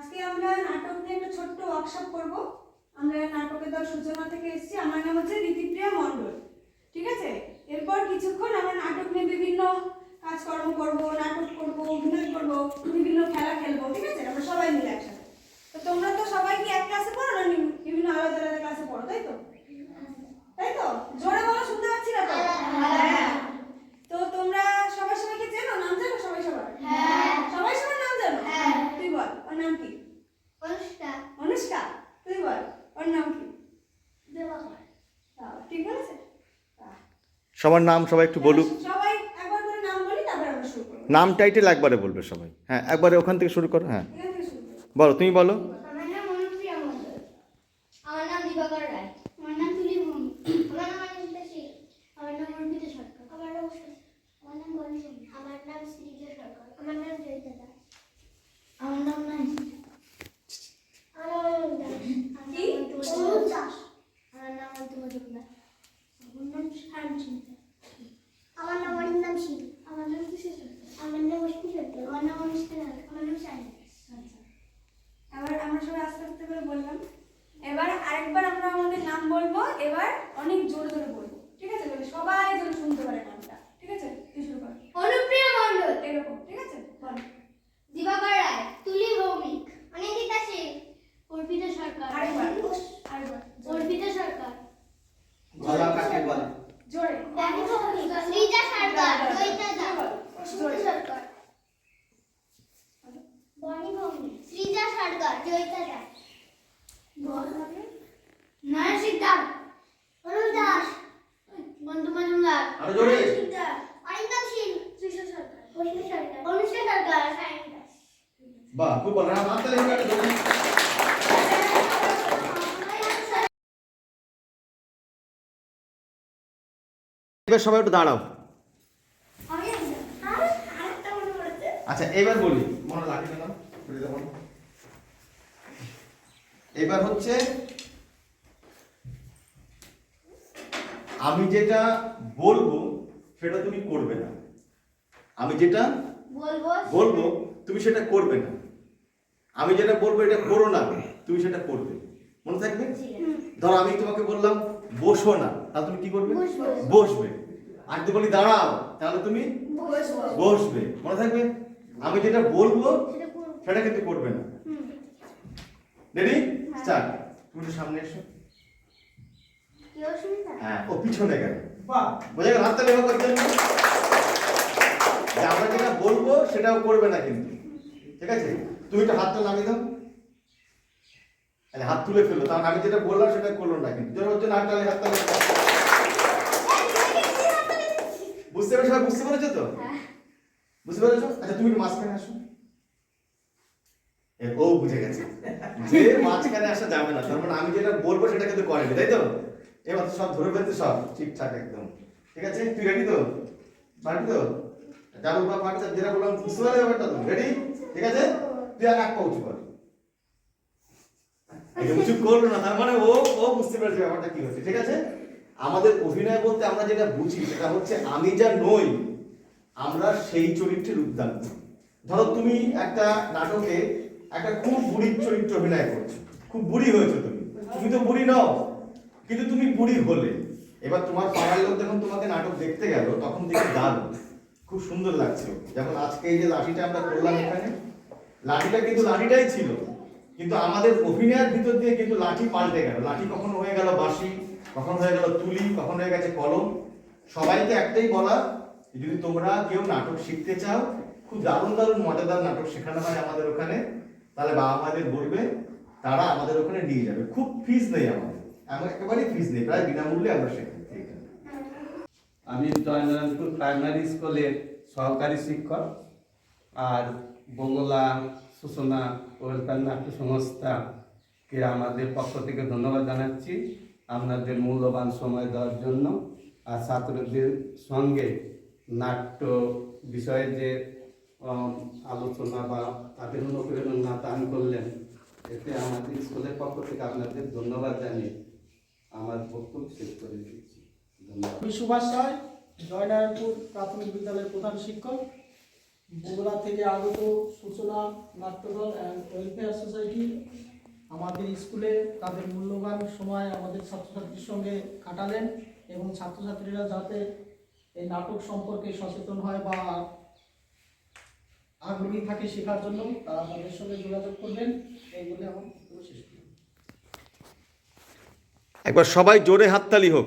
আজকে আমরা নাটক নিয়ে একটা ছোট্ট ওয়ার্কশপ করব। আমরা নাটকের দল সূচনা থেকে এসেছি। আমার নাম হচ্ছে ঋতিপ্রিয়া মণ্ডল। ঠিক আছে, এরপর কিছুক্ষণ আমরা নাটক নিয়ে বিভিন্ন কাজকর্ম করব, নাটক করব, অভিনয় করব, বিভিন্ন খেলা খেলবো। ঠিক আছে, আমরা সবাই মিলে একসাথে। তো তোমরা তো সবাই কি এক ক্লাসে পড়ো না বিভিন্ন আলাদা আলাদা ক্লাসে পড়ো, তাই তো? তাই তো, জোরে বলো, শুনতে পাচ্ছি না তো? হ্যাঁ। তো তোমরা সবাই সবাইকে চেনো, নাম জানো সবাই সবার? হ্যাঁ। সবাই সবার নাম জানো? হ্যাঁ। তুই বল, ওর নাম কি? অনুষ্কা। অনুষ্কা। তুই বল, ওর নাম কি? দেবাকর। ঠিক বলেছে। সবার নাম সবাই একটু বলুক। সবাই একবার করে নাম বলি, তারপর আমরা শুরু করব। নাম টাইটেল একবারে বলবে সবাই। হ্যাঁ, একবারে ওখান থেকে শুরু করো। হ্যাঁ, এখান থেকে শুরু করব। বলো, তুমি বলো। আমার নাম অনুপ্রিয়া মণ্ডল। আমার নাম দিবাকর রায়। আমার নাম তুলি ভৌমিক। আমার নাম অনিন্দিতা শীল। আমার নাম অর্পিতা সরকার। আমার নাম গণেশ। আমার নাম শ্রীজা সরকার। আমার নাম জয়িতা দাস। আমার নাম নাই। আমার নাম দাস। কি? দাস। আমার নাম অন্তিম জগন্নাথ। আমার নাম শান্তিতা। আমার নাম অরিন্দম শীল। আমার নাম তুষার সরকার। আমার নাম অশ্মি সরকার। আমার নাম অনুষ্কা সরকার। আমার নাম শান্তি। এবার আমরা সবাই আস্তে আস্তে করে বললাম। এবার আরেকবার আমরা আমাদের নাম বলবো, এবার অনেক জোরে জোরে বলবো। ঠিক আছে, বলে সবাই যেন শুনতে পারে নামটা। ঠিক আছে, তুই শুরু কর। অনুপ্রিয়া মণ্ডল। এরকম, ঠিক আছে, বল। দিবাকর রায়। তুলি ভৌমিক। অনিন্দিতা শীল। অর্পিতা সরকার। আরেকবার। অর্পিতা সরকার। গলা কাকে বলে? জোরে। শ্রীজা সরকার। জয়িতা দাস। জোরে। সরকার। বনি ভৌমিক। শ্রীজা সরকার। জয়িতা দাস। নয়নশীল দাস। অনু দাস। বন্ধু মজুমদার। আরো জোরে। অরিন্দম শীল। তুষার সরকার। অশ্মি সরকার। অনুষ্কা সরকার। সায়ন দাস। বাহ, খুব ভালো। হাত তালি হোক একটা জোরে। এবার সবাই একটু দাঁড়াও। আরেকটা মনে পড়েছে। আচ্ছা, এবার বলি। মনে লাগে না? এবার হচ্ছে আমি যেটা বলবো সেটা তুমি করবে না। আমি যেটা বলবো তুমি সেটা করবে না। আমি যেটা বলবো এটা করো না, তুমি সেটা করবে। মনে থাকবে? ধরো আমি তোমাকে বললাম বসো না, তাহলে তুমি কি করবে? বসবে। আর যদি বলি দাঁড়াও, তাহলে তুমি বসবে। মনে থাকবে? আমি যেটা বলবো সেটা কিন্তু করবে না। রেডি? স্টার্ট। তুমি একটু সামনে এসো। কেউ শুনতা? হ্যাঁ, ও পিছনে গেল। বাহ, বোঝা গেল? হাতটা লেখা করতে যে আমরা যেটা বলবো সেটাও করবে না কিন্তু। ঠিক আছে, তুমি একটু হাতটা নামিয়ে দাও। আরে হাত তুলে ফেলো, কারণ আমি যেটা বললাম সেটা করলো না কিন্তু। জোর হচ্ছে না, হাতটা হাতটা বুঝতে পেরেছো? বুঝতে পেরেছো তো? বুঝতে পেরেছো? আচ্ছা, তুমি একটু মাঝখানে আসো। ও বুঝে গেছে যে মাঝখানে আসা যাবে না, তার মানে আমি যেটা বলবো সেটা কিন্তু করেনি, তাই তো? এবার তো সব ধরে ফেলতে, সব ঠিকঠাক একদম। ঠিক আছে, তুই রেডি তো? পারবি তো? যাবো বা পারছে যেটা বললাম, বুঝতে পারলে ব্যাপারটা তো? রেডি? ঠিক আছে, তুই আর এক পা উঁচু কর। উঁচু করলো না, তার মানে ও ও বুঝতে পেরেছে ব্যাপারটা কি হচ্ছে। ঠিক আছে, আমাদের অভিনয় বলতে আমরা যেটা বুঝি সেটা হচ্ছে আমি যা নই আমরা সেই চরিত্রে রূপদান করি। ধরো তুমি একটা নাটকে একটা খুব বুড়ির চরিত্র অভিনয় করছো, খুব বুড়ি হয়েছো তুমি। তুমি তো বুড়ি নও, কিন্তু তুমি বুড়ি হলে। এবার তোমার পাড়ার লোক যখন তোমাকে নাটক দেখতে গেল, তখন দেখে দারুণ, খুব সুন্দর লাগছিল। যেমন আজকে এই যে লাঠিটা আমরা করলাম এখানে, লাঠিটা কিন্তু লাঠিটাই ছিল, কিন্তু আমাদের অভিনয়ের ভিতর দিয়ে কিন্তু লাঠি পাল্টে গেল। লাঠি কখনো হয়ে গেল বাঁশি, কখনো হয়ে গেল তুলি, কখনো হয়ে গেছে কলম। সবাইকে একটাই বলা, যদি তোমরা কেউ নাটক শিখতে চাও, খুব দারুণ দারুণ মজাদার নাটক শেখানো হয় আমাদের ওখানে, তাহলে বাবা মাদের বলবে, তারা আমাদের ওখানে নিয়ে যাবে। খুব ফিস নেই আমাদের, একেবারেই ফিস নেই, প্রায় বিনামূল্যে আমরা শেখাই। আমি জয়নারায়ণপুর প্রাইমারি স্কুলের সহকারী শিক্ষক, আর বঙ্গলা সূচনা ওয়েলফেয়ার নাট্য সংস্থাকে আমাদের পক্ষ থেকে ধন্যবাদ জানাচ্ছি আপনাদের মূল্যবান সময় দেওয়ার জন্য। আর ছাত্রদের সঙ্গে নাট্য বিষয়ে যে আলোচনা বা তাদের অনুপ্রেরণা দান করলেন, এতে আমাদের স্কুলের পক্ষ থেকে আপনাদের ধন্যবাদ জানিয়ে আমার বক্তব্য শেষ করে দিচ্ছি। আমি সুভাষ রায়, জয়নারায়ণপুর প্রাথমিক বিদ্যালয়ের প্রধান শিক্ষক। বগুড়া থেকে আগত সূচনা নাট্যদল অ্যান্ড ওয়েলফেয়ার সোসাইটি আমাদের স্কুলে তাদের মূল্যবান সময় আমাদের ছাত্রছাত্রীর সঙ্গে কাটালেন এবং ছাত্রছাত্রীরা যাতে এই নাটক সম্পর্কে সচেতন হয় বা আগ্রহী থাকে শেখার জন্য, তারা তাদের সঙ্গে যোগাযোগ করবেন। এই বলে আমার বক্তব্য শেষ করলাম। একবার সবাই জোরে হাততালি হোক।